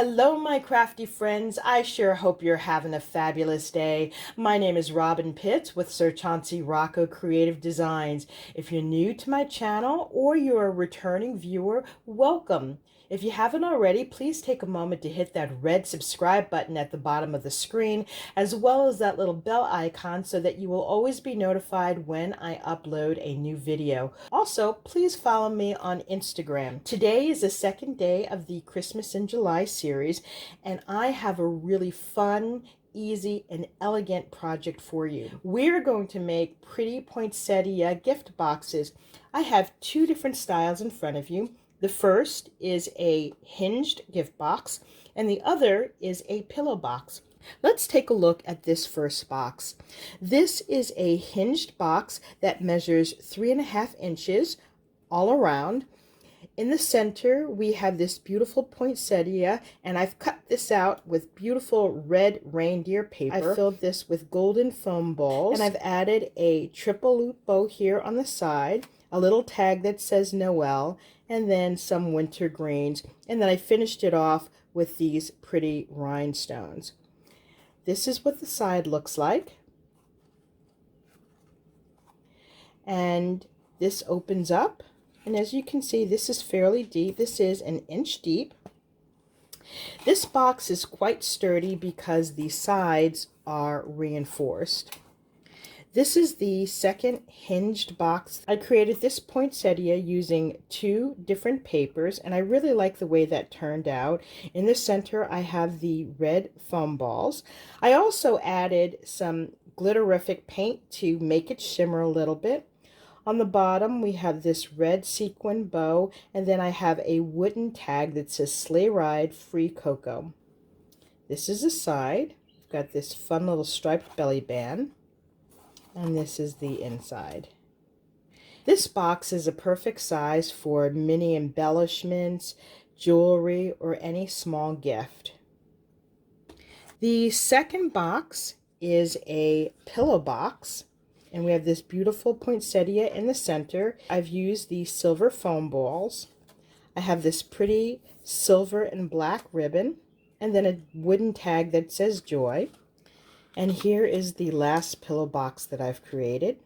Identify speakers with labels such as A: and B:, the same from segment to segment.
A: Hello, my crafty friends. I sure hope you're having a fabulous day. My name is Robyn Pitts with Sir Chauncey Rocco Creative Designs. If you're new to my channel or you're a returning viewer, welcome. If you haven't already, please take a moment to hit that red subscribe button at the bottom of the screen, as well as that little bell icon so that you will always be notified when I upload a new video. Also, please follow me on Instagram. Today is the second day of the Christmas in July series, and I have a really fun, easy, and elegant project for you. We're going to make pretty poinsettia gift boxes. I have two different styles in front of you. The first is a hinged gift box, and the other is a pillow box. Let's take a look at this first box. This is a hinged box that measures 3.5 inches all around. In the center, we have this beautiful poinsettia, and I've cut this out with beautiful red reindeer paper. I filled this with golden foam balls, and I've added a triple loop bow here on the side, a little tag that says Noel, and then some winter greens, and then I finished it off with these pretty rhinestones. This is what the side looks like, and this opens up, and as you can see, this is fairly deep. This is 1 inch deep. This box is quite sturdy because the sides are reinforced. This is the second hinged box. I created this poinsettia using 2 different papers, and I really like the way that turned out. In the center, I have the red foam balls. I also added some glitterific paint to make it shimmer a little bit. On the bottom, we have this red sequin bow, and then I have a wooden tag that says Sleigh Ride Free Cocoa. This is the side. We've got this fun little striped belly band. And this is the inside. This box is a perfect size for mini embellishments, jewelry, or any small gift. The second box is a pillow box, and we have this beautiful poinsettia in the center. I've used the silver foam balls. I have this pretty silver and black ribbon, and then a wooden tag that says Joy. And here is the last pillow box that I've created.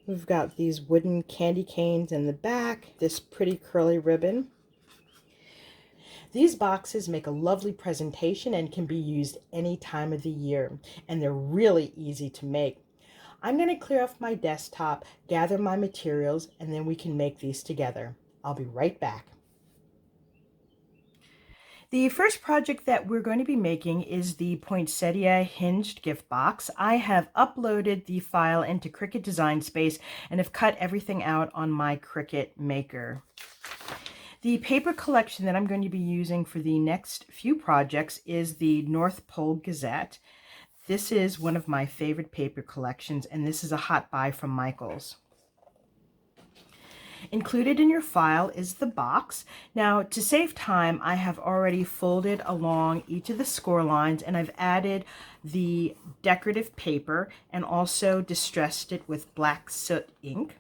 A: We've got these wooden candy canes in the back, this pretty curly ribbon. These boxes make a lovely presentation and can be used any time of the year, and they're really easy to make. I'm going to clear off my desktop, gather my materials, and then we can make these together. I'll be right back. The first project that we're going to be making is the Poinsettia Hinged Gift Box. I have uploaded the file into Cricut Design Space and have cut everything out on my Cricut Maker. The paper collection that I'm going to be using for the next few projects is the North Pole Gazette. This is one of my favorite paper collections, and this is a hot buy from Michaels. Included in your file is the box. Now, to save time, I have already folded along each of the score lines, and I've added the decorative paper and also distressed it with black soot ink.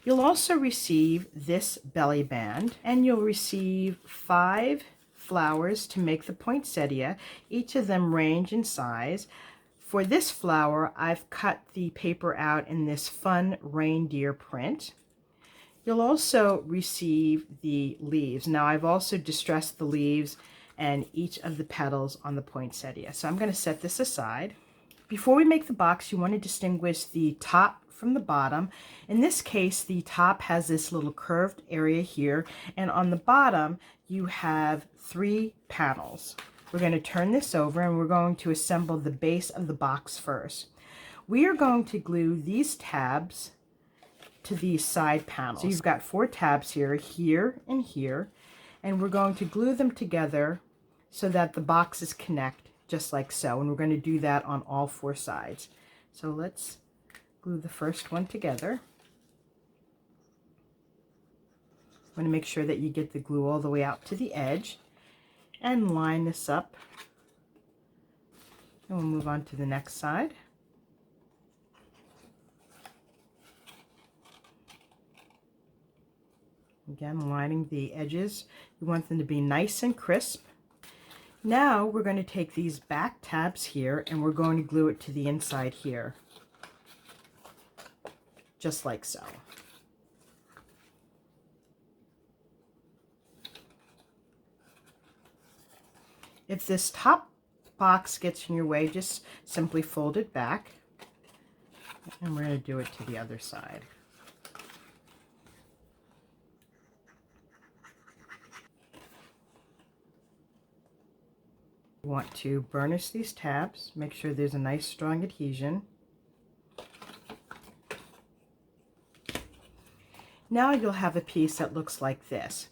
A: You'll also receive this belly band, and you'll receive 5 flowers to make the poinsettia. Each of them range in size. For this flower, I've cut the paper out in this fun reindeer print. You'll also receive the leaves. Now, I've also distressed the leaves and each of the petals on the poinsettia. So I'm going to set this aside. Before we make the box, you want to distinguish the top from the bottom. In this case, the top has this little curved area here, and on the bottom, you have 3 panels. We're going to turn this over, and we're going to assemble the base of the box first. We are going to glue these tabs to these side panels. So you've got 4 tabs here, here, and here, and we're going to glue them together so that the boxes connect just like so, and we're going to do that on all 4 sides. So let's glue the first one together. I'm going to make sure that you get the glue all the way out to the edge and line this up, and we'll move on to the next side. Again, lining the edges. You want them to be nice and crisp. Now we're going to take these back tabs here and we're going to glue it to the inside here, just like so. If this top box gets in your way, just simply fold it back, and we're going to do it to the other side. You want to burnish these tabs, make sure there's a nice strong adhesion. Now you'll have a piece that looks like this.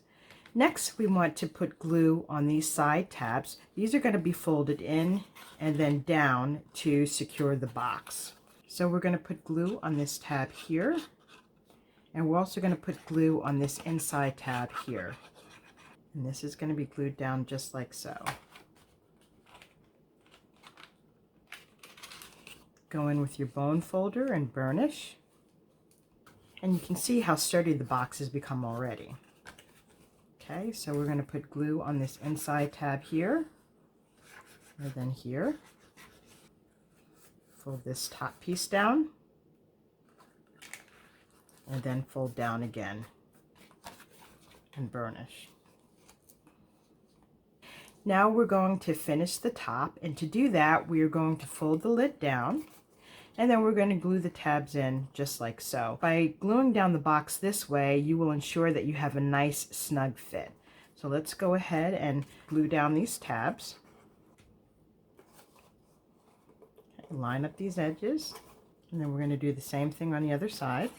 A: Next, we want to put glue on these side tabs. These are going to be folded in and then down to secure the box. So we're going to put glue on this tab here, and we're also going to put glue on this inside tab here. And this is going to be glued down just like so. Go in with your bone folder and burnish. And you can see how sturdy the box has become already. Okay, so we're going to put glue on this inside tab here, and then here. Fold this top piece down, and then fold down again, and burnish. Now we're going to finish the top, and to do that, we are going to fold the lid down, and then we're going to glue the tabs in just like so. By gluing down the box this way, you will ensure that you have a nice snug fit. So let's go ahead and glue down these tabs. Okay, line up these edges, and then we're going to do the same thing on the other side.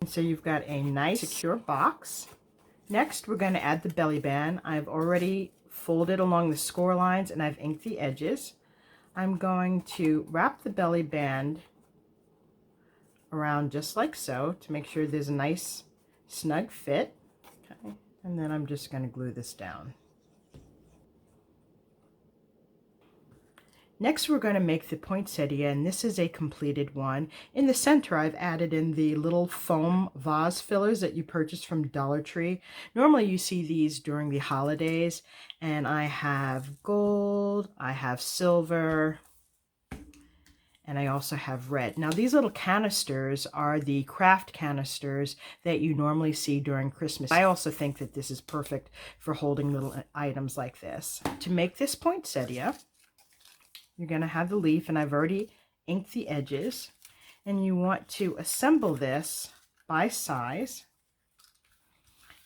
A: And so you've got a nice secure box. Next, we're going to add the belly band. I've already folded along the score lines and I've inked the edges. I'm going to wrap the belly band around just like so to make sure there's a nice snug fit. Okay, and then I'm just going to glue this down. Next, we're going to make the poinsettia, and this is a completed one. In the center, I've added in the little foam vase fillers that you purchase from Dollar Tree. Normally, you see these during the holidays, and I have gold, I have silver, and I also have red. Now, these little canisters are the craft canisters that you normally see during Christmas. I also think that this is perfect for holding little items like this. To make this poinsettia, you're going to have the leaf, and I've already inked the edges, and you want to assemble this by size.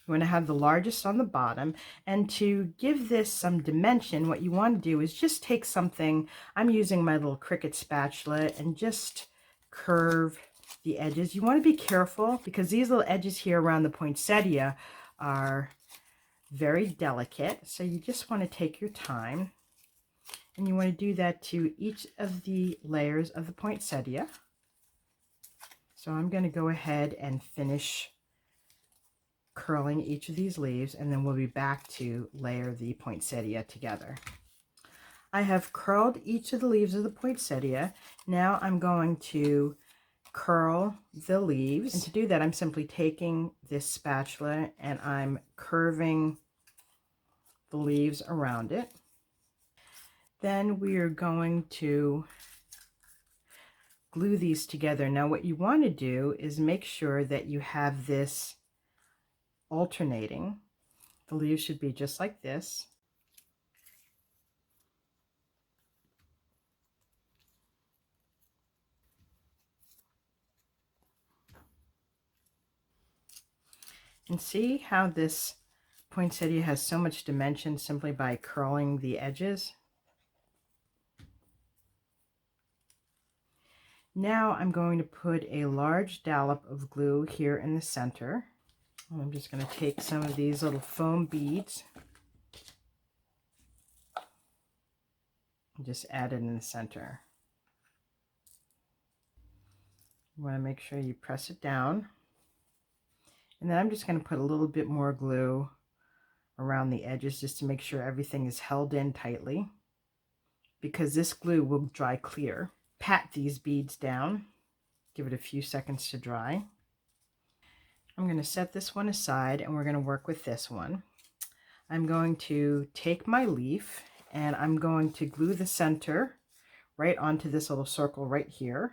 A: You want to have the largest on the bottom, and to give this some dimension, what you want to do is just take something, I'm using my little Cricut spatula, and just curve the edges. You want to be careful because these little edges here around the poinsettia are very delicate, so you just want to take your time. And you want to do that to each of the layers of the poinsettia. So I'm going to go ahead and finish curling each of these leaves, and then we'll be back to layer the poinsettia together. I have curled each of the leaves of the poinsettia. Now I'm going to curl the leaves. And to do that, I'm simply taking this spatula and I'm curving the leaves around it. Then we are going to glue these together. Now what you want to do is make sure that you have this alternating. The leaves should be just like this. And see how this poinsettia has so much dimension simply by curling the edges? Now I'm going to put a large dollop of glue here in the center. I'm just going to take some of these little foam beads and just add it in the center. You want to make sure you press it down. And then I'm just going to put a little bit more glue around the edges just to make sure everything is held in tightly, because this glue will dry clear. Pat these beads down. Give it a few seconds to dry. I'm going to set this one aside and we're going to work with this one. I'm going to take my leaf and I'm going to glue the center right onto this little circle right here.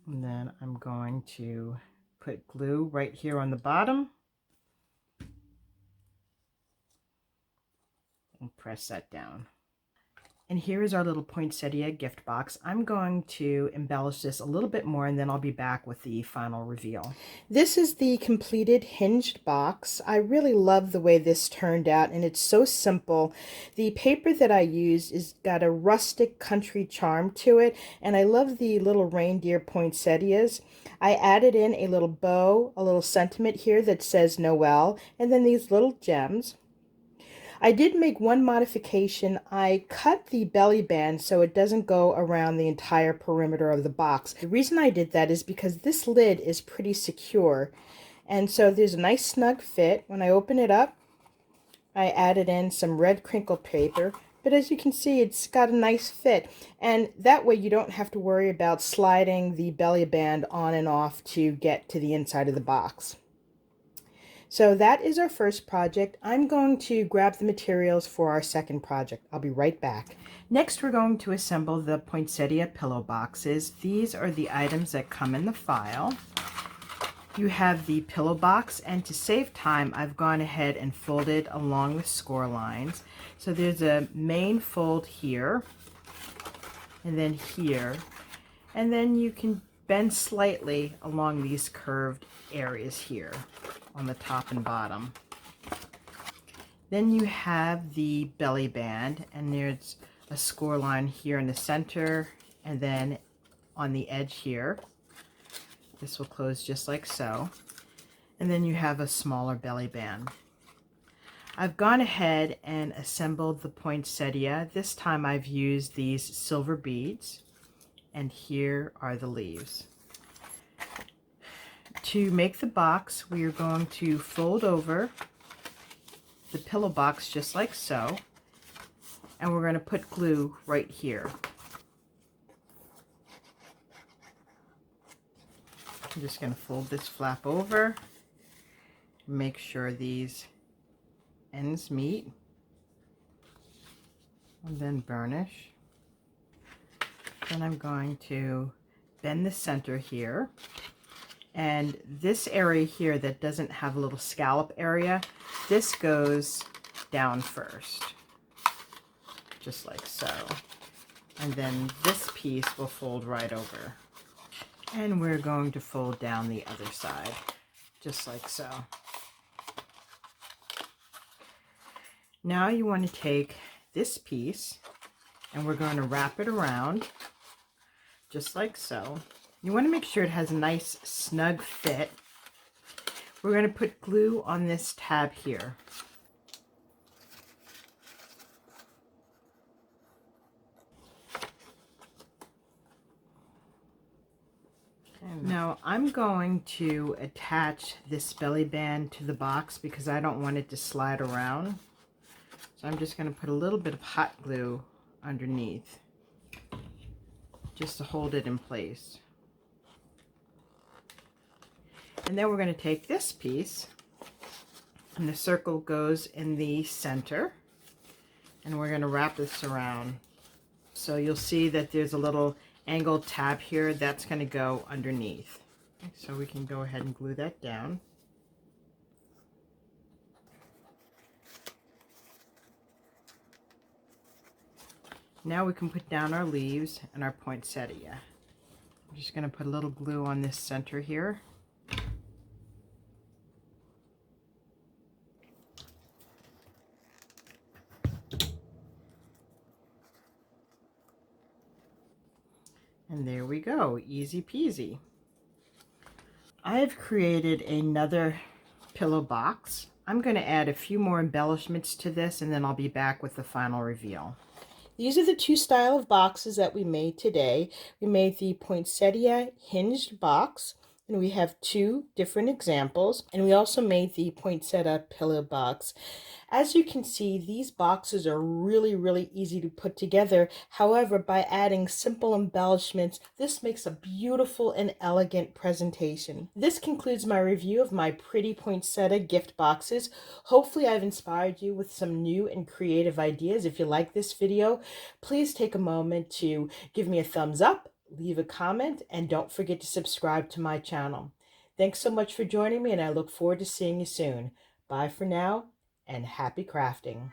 A: And then I'm going to put glue right here on the bottom and press that down. And here is our little poinsettia gift box. I'm going to embellish this a little bit more and then I'll be back with the final reveal. This is the completed hinged box. I really love the way this turned out and it's so simple. The paper that I used is got a rustic country charm to it and I love the little reindeer poinsettias. I added in a little bow, a little sentiment here that says Noel, and then these little gems. I did make one modification. I cut the belly band so it doesn't go around the entire perimeter of the box. The reason I did that is because this lid is pretty secure. And so there's a nice snug fit. When I open it up, I added in some red crinkle paper. But as you can see, it's got a nice fit. And that way you don't have to worry about sliding the belly band on and off to get to the inside of the box. So that is our first project. I'm going to grab the materials for our second project. I'll be right back. Next, we're going to assemble the Poinsettia Pillow Boxes. These are the items that come in the file. You have the pillow box, and to save time, I've gone ahead and folded along the score lines. So there's a main fold here, and then here, and then you can bend slightly along these curved areas here on the top and bottom. Then you have the belly band, and there's a score line here in the center and then on the edge here. This will close just like so. And then you have a smaller belly band. I've gone ahead and assembled the poinsettia. This time I've used these silver beads, and here are the leaves. To make the box, we are going to fold over the pillow box just like so, and we're going to put glue right here. I'm just going to fold this flap over, make sure these ends meet, and then burnish. Then I'm going to bend the center here. And this area here that doesn't have a little scallop area, this goes down first, just like so. And then this piece will fold right over. And we're going to fold down the other side, just like so. Now you want to take this piece and we're going to wrap it around, just like so. You want to make sure it has a nice snug fit. We're going to put glue on this tab here. Now I'm going to attach this belly band to the box because I don't want it to slide around. So I'm just going to put a little bit of hot glue underneath just to hold it in place. And then we're going to take this piece, and the circle goes in the center, and we're going to wrap this around. So you'll see that there's a little angled tab here that's going to go underneath. So we can go ahead and glue that down. Now we can put down our leaves and our poinsettia. I'm just going to put a little glue on this center here. And there we go, easy peasy. I've created another pillow box. I'm going to add a few more embellishments to this and then I'll be back with the final reveal. These are the two style of boxes that we made today. We made the Poinsettia Hinged box, And we have two different examples, and we also made the Poinsettia Pillow Box. As you can see, these boxes are really easy to put together. However, by adding simple embellishments, this makes a beautiful and elegant presentation. This concludes my review of my pretty poinsettia gift boxes. Hopefully I've inspired you with some new and creative ideas. If you like this video, please take a moment to give me a thumbs up, leave a comment, and don't forget to subscribe to my channel. Thanks so much for joining me, and I look forward to seeing you soon. Bye for now, and happy crafting.